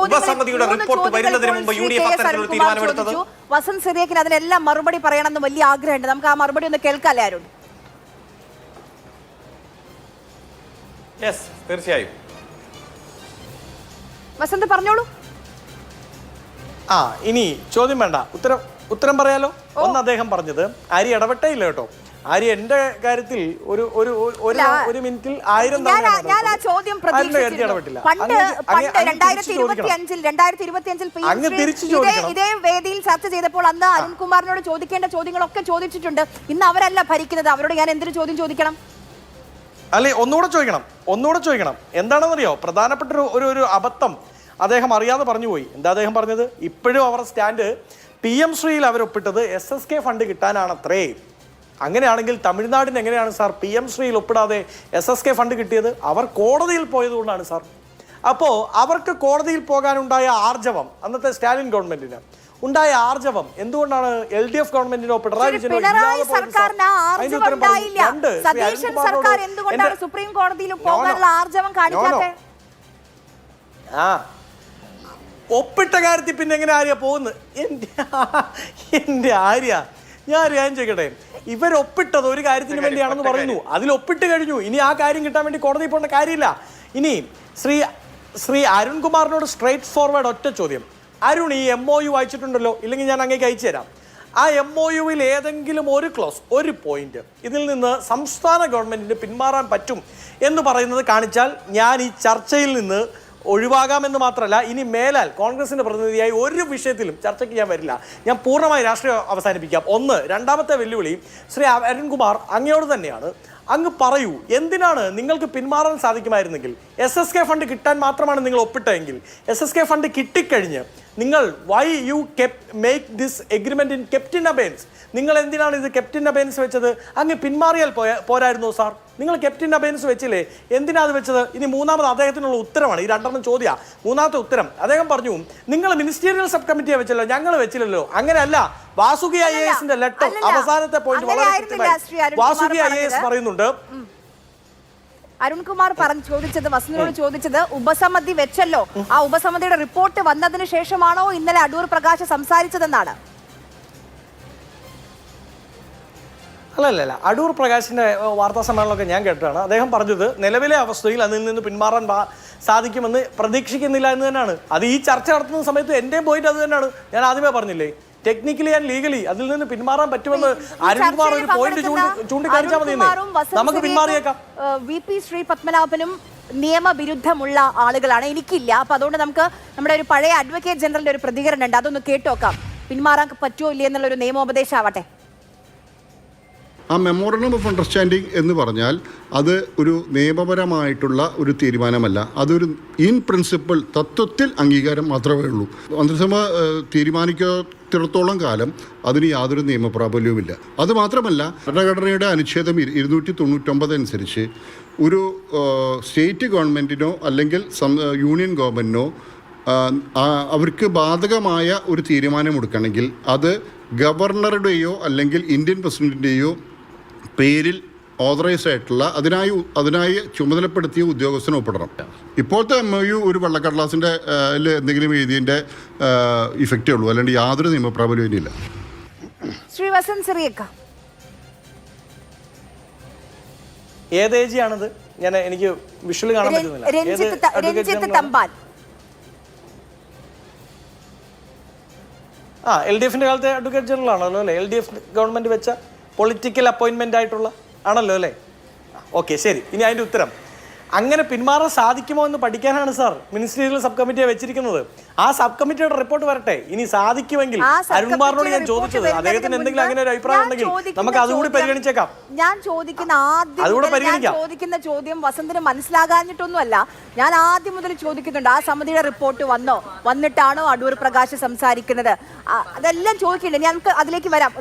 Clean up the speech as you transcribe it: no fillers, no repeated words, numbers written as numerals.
ഉപസമിതിയുടെ report വരുന്നതിന് മുമ്പ് UDF അത്തരത്തിലൊരു തീരുമാനമെടുത്തത്? വസന്ത് സിറിയക്കിന് അതിനെല്ലാം മറുപടി പറയണമെന്ന് വലിയ ആഗ്രഹമുണ്ട്. നമുക്ക് ആ മറുപടി ഒന്ന് കേൾക്കാല്ലേ അരുൺ? തീർച്ചയായും വസന്ത് പറഞ്ഞോളൂ. ഇനി ചോദ്യം വേണ്ട, ഉത്തരം പറയാലോ. ഒന്ന് അദ്ദേഹം പറഞ്ഞത് ആര്യ ഇടപെട്ടേ ഇല്ല കേട്ടോ. ആര്യ എന്റെ കാര്യത്തിൽ ഒരു മിനിറ്റിൽ 1000 ഇതേ വേദിയിൽ ചർച്ച ചെയ്തപ്പോൾ അന്ന് അരുൺകുമാറിനോട് ചോദിക്കേണ്ട ചോദ്യങ്ങളൊക്കെ ചോദിച്ചിട്ടുണ്ട്. ഇന്ന് അവരല്ല ഭരിക്കുന്നത്, അവരോട് ഞാൻ എന്തൊരു ചോദ്യം ചോദിക്കണം? അല്ലെ, ഒന്നുകൂടെ ചോദിക്കണം. എന്താണെന്നറിയോ, പ്രധാനപ്പെട്ട ഒരു അബദ്ധം അദ്ദേഹം അറിയാതെ പറഞ്ഞുപോയി. എന്താ അദ്ദേഹം പറഞ്ഞത്? ഇപ്പോഴും അവരുടെ സ്റ്റാൻഡ് PM ശ്രീയിൽ അവരൊപ്പിട്ടത് SSK ഫണ്ട് കിട്ടാനാണത്രേ. അങ്ങനെയാണെങ്കിൽ തമിഴ്നാടിന് എങ്ങനെയാണ് സാർ PM ശ്രീയിൽ ഒപ്പിടാതെ SSK ഫണ്ട് കിട്ടിയത്? അവർ കോടതിയിൽ പോയതുകൊണ്ടാണ് സാർ. അപ്പോൾ അവർക്ക് കോടതിയിൽ പോകാനുണ്ടായ ആർജവം, അന്നത്തെ സ്റ്റാലിൻ ഗവൺമെന്റിന് ഉണ്ടായ ആർജവം എന്തുകൊണ്ടാണ് LDF ഗവൺമെന്റിനോ പിണറായി വിജയനോ സുപ്രീം കോടതിയിൽ പോകാനുള്ള ആർജവം കാണിക്കാതെ? ഒപ്പിട്ട കാര്യത്തിൽ പിന്നെ എങ്ങനെ ആര്യ പോകുന്നത്? എൻ്റെ ആര്യ, ഞാൻ ചോദിക്കട്ടെ, ഇവരൊപ്പിട്ടത് ഒരു കാര്യത്തിന് വേണ്ടിയാണെന്ന് പറയുന്നു, അതിൽ ഒപ്പിട്ട് കഴിഞ്ഞു. ഇനി ആ കാര്യം കിട്ടാൻ വേണ്ടി കോടതിയിൽ പോകേണ്ട കാര്യമില്ല. ഇനി ശ്രീ അരുൺകുമാറിനോട് സ്ട്രേറ്റ് ഫോർവേഡ് ഒറ്റ ചോദ്യം. അരുൺ, ഈ MOU വായിച്ചിട്ടുണ്ടല്ലോ, ഇല്ലെങ്കിൽ ഞാൻ അങ്ങേക്ക് അയച്ചു തരാം. ആ MOUവിൽ ഏതെങ്കിലും ഒരു ക്ലോസ്, ഒരു പോയിന്റ് ഇതിൽ നിന്ന് സംസ്ഥാന ഗവൺമെന്റിന് പിന്മാറാൻ പറ്റും എന്ന് പറയുന്നത് കാണിച്ചാൽ ഞാൻ ഈ ചർച്ചയിൽ നിന്ന് ഒഴിവാകാമെന്ന് മാത്രമല്ല, ഇനി മേലാൽ കോൺഗ്രസിന്റെ പ്രതിനിധിയായി ഒരു വിഷയത്തിലും ചർച്ചയ്ക്ക് ഞാൻ വരില്ല. ഞാൻ പൂർണ്ണമായി രാഷ്ട്രീയം അവസാനിപ്പിക്കാം. രണ്ടാമത്തെ വെല്ലുവിളി ശ്രീ അരുൺകുമാർ അങ്ങയോട് തന്നെയാണ്. അങ്ങ് പറയൂ, എന്തിനാണ് നിങ്ങൾക്ക് പിന്മാറാൻ സാധിക്കുമായിരുന്നെങ്കിൽ? SSK ഫണ്ട് കിട്ടാൻ മാത്രമാണ് നിങ്ങൾ ഒപ്പിട്ടതെങ്കിൽ, SSK ഫണ്ട് കിട്ടിക്കഴിഞ്ഞ് നിങ്ങൾ why you make this agreement in kept in abeyance? നിങ്ങൾ എന്തിനാണ് ഇത് കെപ്റ്റ് ഇൻ അബെയൻസ് വെച്ചത്? അങ്ങ് പിന്മാറിയാൽ പോരായിരുന്നോ സാർ? നിങ്ങൾ കെപ്റ്റ് ഇൻ അബെയൻസ് വെച്ചില്ലേ? എന്തിനാ അത് വെച്ചത്? ഇനി മൂന്നാമത് അദ്ദേഹത്തിനുള്ള ഉത്തരമാണ്. ഈ രണ്ടെണ്ണം ചോദ്യം. മൂന്നാമത്തെ ഉത്തരം അദ്ദേഹം പറഞ്ഞു, നിങ്ങൾ മിനിസ്റ്റീരിയൽ സബ് കമ്മിറ്റിയെ വെച്ചല്ലോ, ഞങ്ങൾ വെച്ചില്ലല്ലോ. അങ്ങനെയല്ല, വാസുകി IASന്റെ ലെറ്റർ അവസാനത്തെ പോയിന്റ് വളരെ കൃത്യമായി വാസുകി IAS പറയുന്നുണ്ട്. അരുൺകുമാർ വസന്തിനോട് ചോദിച്ചത് ഉപസമിതി വെച്ചല്ലോ, ആ ഉപസമിതിയുടെ റിപ്പോർട്ട് വന്നതിന് ശേഷമാണോ ഇന്നലെ അടൂർ പ്രകാശ് സംസാരിച്ചതെന്നാണ്. അല്ല, അടൂർ പ്രകാശിന്റെ വാർത്താ സമ്മേളനമൊക്കെ ഞാൻ കേട്ടതാണ്. അദ്ദേഹം പറഞ്ഞത് നിലവിലെ അവസ്ഥയിൽ അതിൽ നിന്ന് പിന്മാറാൻ സാധിക്കുമെന്ന് പ്രതീക്ഷിക്കുന്നില്ല എന്ന് തന്നെയാണ്. അത് ഈ ചർച്ച നടത്തുന്ന സമയത്ത് എൻ്റെ പോയിന്റ് അത് തന്നെയാണ്. ഞാൻ ആദ്യമേ പറഞ്ഞില്ലേ, ടെക്നിക്കലി ആൻഡ് ലീഗലി അതിൽ നിന്ന് പിന്മാറാൻ പറ്റുമെന്ന് അരുൺകുമാർ ഒരു പോയിന്റ് ചൂണ്ടിക്കാണിച്ചാൽ മതി. നമുക്ക് പിന്മാറിയേക്കാം. VP ശ്രീ പത്മനാഭനും നിയമവിരുദ്ധമുള്ള ആളുകളാണ്, എനിക്കില്ല. അപ്പൊ അതുകൊണ്ട് നമുക്ക് നമ്മുടെ ഒരു പഴയ അഡ്വക്കേറ്റ് ജനറലിന്റെ ഒരു പ്രതികരണം ഉണ്ട്, അതൊന്ന് കേട്ടോക്കാം. പിന്മാറാൻ പറ്റുമോ ഇല്ല എന്നുള്ള ഒരു നിയമോപദേശം ആവട്ടെ. ആ മെമ്മോറണ്ടം ഓഫ് അണ്ടർസ്റ്റാൻഡിങ് എന്ന് പറഞ്ഞാൽ അത് ഒരു നിയമപരമായിട്ടുള്ള ഒരു തീരുമാനമല്ല, അതൊരു ഇൻ പ്രിൻസിപ്പിൾ തത്വത്തിൽ അംഗീകാരം മാത്രമേ ഉള്ളൂ. മന്ത്രിസഭ തീരുമാനിക്കാത്തിടത്തോളം കാലം അതിന് യാതൊരു നിയമപ്രാബല്യവുമില്ല. അതുമാത്രമല്ല, ഭരണഘടനയുടെ അനുച്ഛേദം 299 അനുസരിച്ച് ഒരു സ്റ്റേറ്റ് ഗവൺമെൻറ്റിനോ അല്ലെങ്കിൽ യൂണിയൻ ഗവൺമെൻറ്റിനോ അവർക്ക് ബാധകമായ ഒരു തീരുമാനമെടുക്കണമെങ്കിൽ അത് ഗവർണറുടെയോ അല്ലെങ്കിൽ ഇന്ത്യൻ പ്രസിഡന്റിൻ്റെയോ പേരിൽ ഓതറൈസ് ആയിട്ടുള്ള അതിനായി ചുമതലപ്പെടുത്തിയ ഉദ്യോഗസ്ഥന് ഒപ്പിടണം. ഇപ്പോഴത്തെ MOU ഒരു വെള്ളക്കടലാസിൻ്റെ എന്തെങ്കിലും എഴുതിയതിൻ്റെ ഇഫക്റ്റേ ഉള്ളൂ, അല്ലാണ്ട് യാതൊരു നിയമപ്രാബല്യവും ഇല്ല. ശ്രീ വസന്ത് സിറിയക്ക, ഏത് ഏജിയാണത്? എനിക്ക് വിഷ്വൽ കാണാൻ പറ്റുന്നില്ല. രഞ്ജിത്ത് തമ്പാൻ. LDFന്റെ കാലത്തെ അഡ്വക്കേറ്റ് ജനറൽ ആണല്ലോ അല്ലേ? LDF ഗവൺമെന്റ് വെച്ച പൊളിറ്റിക്കൽ അപ്പോയിൻമെന്റ് ആയിട്ടുള്ള ആണല്ലോ അല്ലേ? ഓക്കെ, ശരി. ഇനി അതിന്റെ ഉത്തരം, അങ്ങനെ പിന്മാറാൻ സാധിക്കുമോ എന്ന് പഠിക്കാനാണ് സാർ മിനിസ്റ്റീരിയൽ സബ് കമ്മിറ്റിയെ വെച്ചിരിക്കുന്നത്. ആ സബ് കമ്മിറ്റിയുടെ റിപ്പോർട്ട് വരട്ടെ. ഇനി സാധിക്കുമെങ്കിൽ അരുൺകുമാറിനോട് ഞാൻ ചോദിച്ചത്, അദ്ദേഹത്തിന് എന്തെങ്കിലും അങ്ങനെ ഒരു അഭിപ്രായം ഉണ്ടെങ്കിൽ നമുക്ക് അതുകൂടി പരിഗണിച്ചേക്കാം. ഞാൻ ചോദിക്കുന്ന ചോദ്യം വസന്തിന് മനസ്സിലാകാഞ്ഞിട്ടൊന്നുമല്ല. ഞാൻ ആദ്യം മുതൽ ചോദിക്കുന്നുണ്ട്, ആ സമിതിയുടെ റിപ്പോർട്ട് വന്നിട്ടാണോ അടൂർ പ്രകാശ് സംസാരിക്കുന്നത്? അതെല്ലാം ചോദിക്കുന്നുണ്ട്. ഞങ്ങൾക്ക് അതിലേക്ക് വരാം.